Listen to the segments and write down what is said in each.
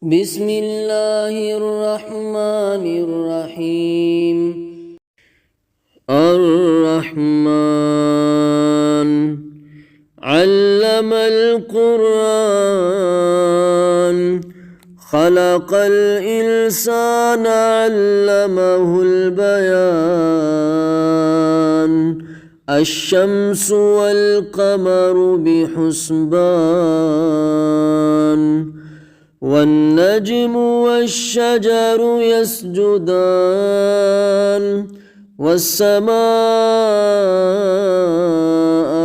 بسم الله الرحمن الرحيم. الرحمن علم القرآن خلق الإنسان علمه البيان الشمس والقمر بحسبان والنجم والشجر يسجدان والسماء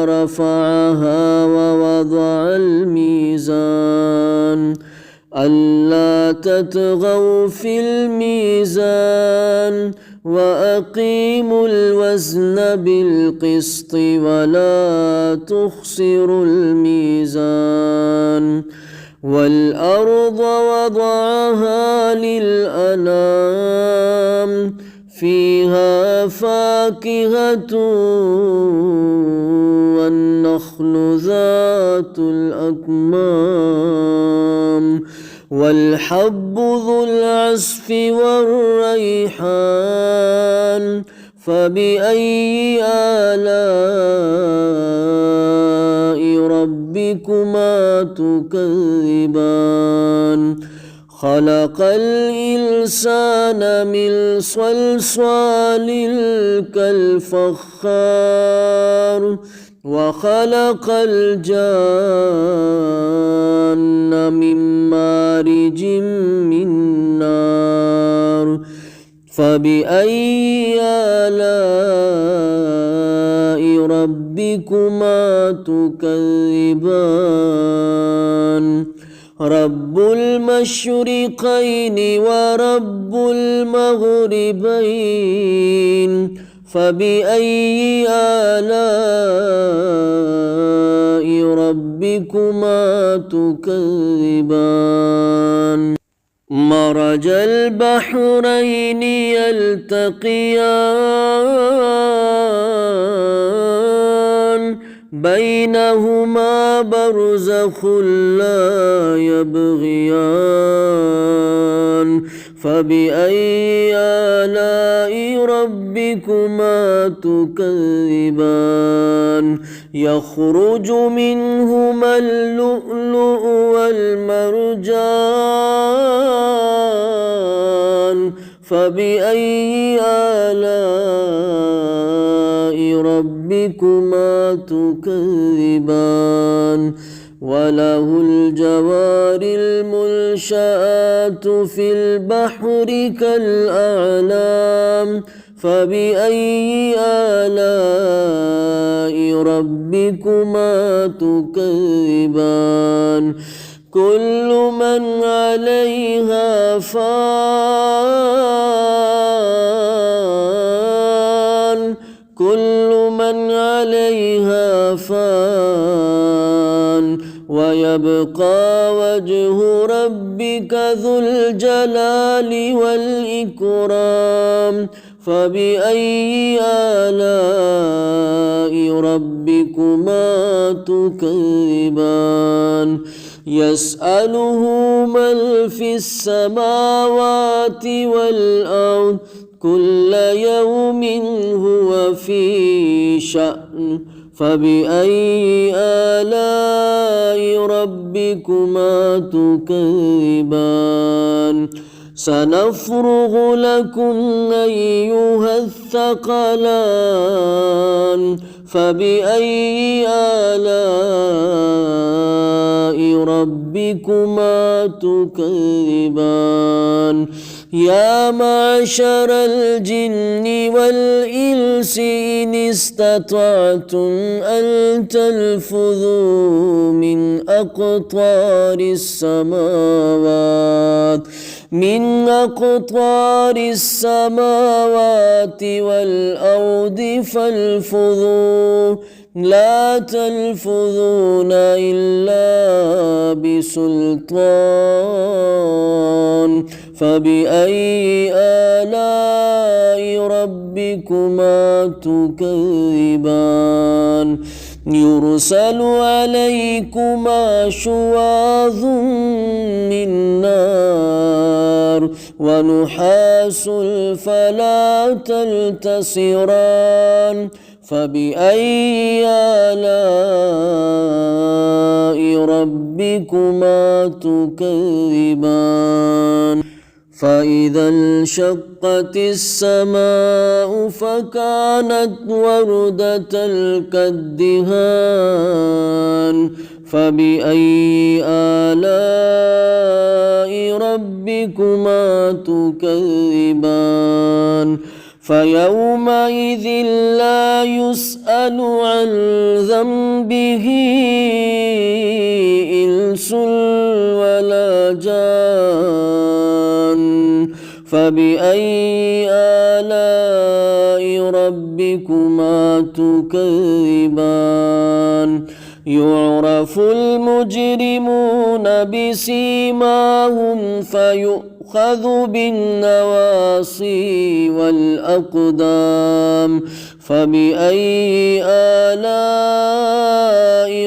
رفعها ووضع الميزان ألا تطغوا في الميزان وأقيموا الوزن بالقسط ولا تخسروا الميزان والأرض وضعها للأنام فيها فاكهة والنخل ذات الأكمام والحب ذو العصف والريحان فبأي آلاء ربكما تكذبان خلق الإنسان من صلصال كالفخار وخلق الجان من مارج من نار فبأي آلاء ربكما تكذبان رب المشرقين ورب المغربين فبأي آلاء ربكما تكذبان مرج البحرين يلتقيان بينهما برزخ لا يبغيان فبأي آلاء ربكما تكذبان يخرج منهما اللؤلؤ والمرجان فبأي آلاء ربكما تكذبان وله الجوار المنشآت في البحر كالأعلام فبأي آلاء ربكما تكذبان كل من عليها فان كل من عليها فان ويبقى وجه ربك ذو الجلال والإكرام فبأي آلاء ربكما تكذبان يسأله من في السماوات والأرض كل يوم هو في شأن فبأي آلاء ربكما تكذبان سنفرغ لكم أيها الثقلان فبأي آلاء ربكما تكذبان يا معشر الجن والإنس إن استطعتم أن تنفذوا من أقطار السماوات والأرض فانفذوا لا تنفذون إلا بسلطان فبأي آلاء ربكما تكذبان يرسل عليكما شواظ من نار ونحاس فلا تنتصران فبأي آلاء ربكما تكذبان فإذا انشقت السماء فكانت وردة كالدهان فبأي آلاء ربكما تكذبان فيومئذ لا يسأل عن ذنبه إنس ولا جان فبأي آلاء ربكما تكذبان يعرف المجرمون بسيماهم فيؤخذ بالنواصي والأقدام فبأي آلاء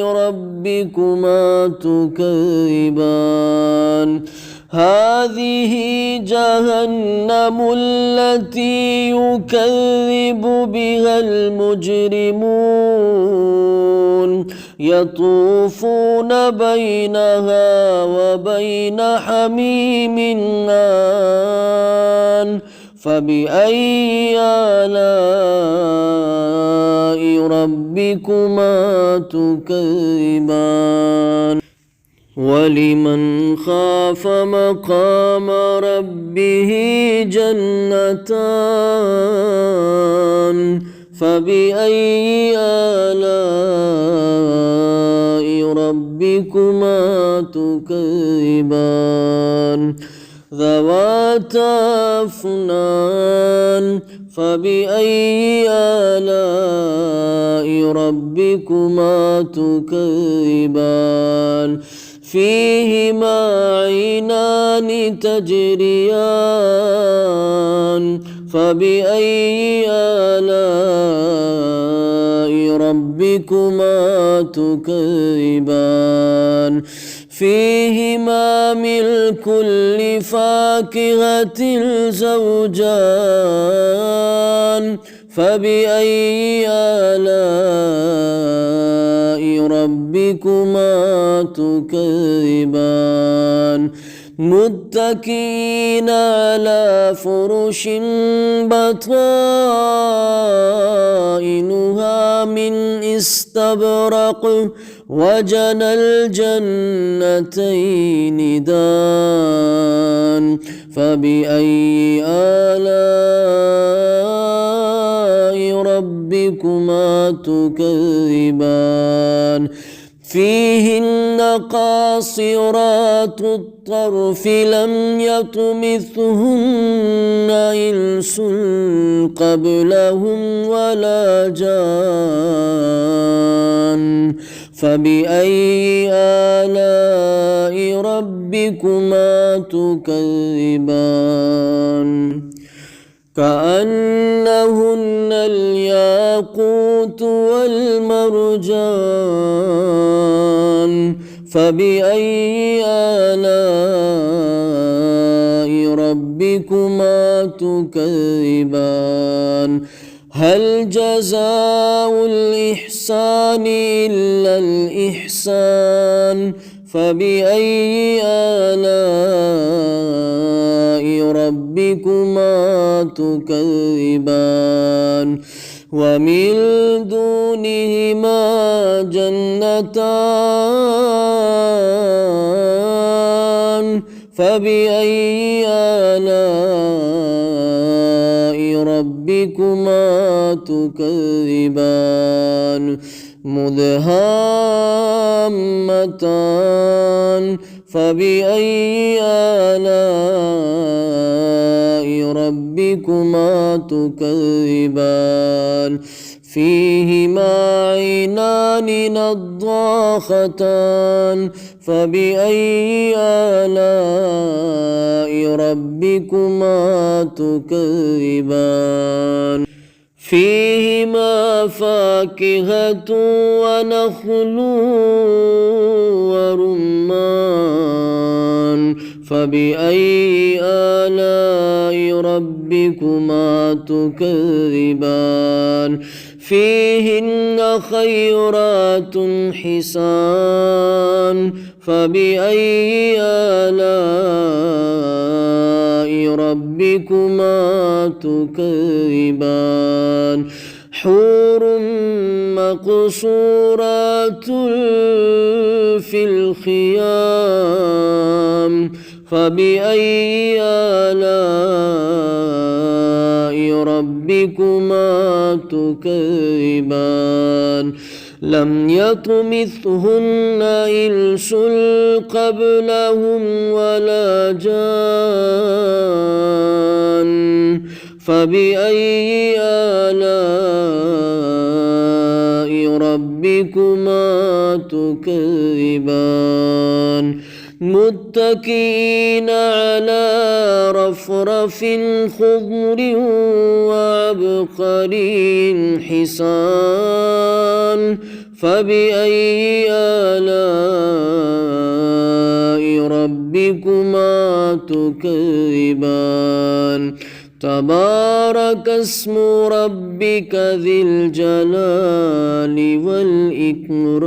ربكما تكذبان هذه جهنم التي يكذب بها المجرمون يطوفون بينها وبين حميم آن فبأي آلاء ربكما تكذبان ولمن خاف مقام ربه جنتان فبأي آلاء ربكما تكذبان ذواتا أفنان فبأي آلاء ربكما تكذبان فيهما عينان تجريان فبأي آلاء ربكما تكذبان فيهما من كل فاكهة زوجان فبأي آلاء ربكما تكذبان متكئين على فرش بطائنها من استبرق وجنى الجنتين دان فبأي آلاء ربكما تكذبان فيهن قاصرات الطرف لم يطمثهن إنس قبلهم ولا جان فبأي آلاء ربكما تكذبان كأنهن الياقوت والمرجان فبأي آلاء ربكما تكذبان هل جزاء الإحسان إلا الإحسان فبأي آلاء ربكما تكذبان ومن دونهما جنتان فبأي آلاء ربكما تكذبان مدهامتان فبأي آلاء ربكما تكذبان فيهما عينان نضاختان فبأي آلاء ربكما تكذبان فيهما فاكهة ونخل ورمان فبأي آلاء ربكما تكذبان فيهن خيرات حسان فبأي آلاء ربكما تكذبان حور مقصورات في الخيام فبأي آلاء ربكما تكذبان لم يطمثهن إنس قبلهم ولا جان فبأي آلاء ربكما تكذبان متكئين على رفرف خضر وعبقري حسان فبأي آلاء ربكما تكذبان تبارك اسم ربك ذي الجلال والإكرام.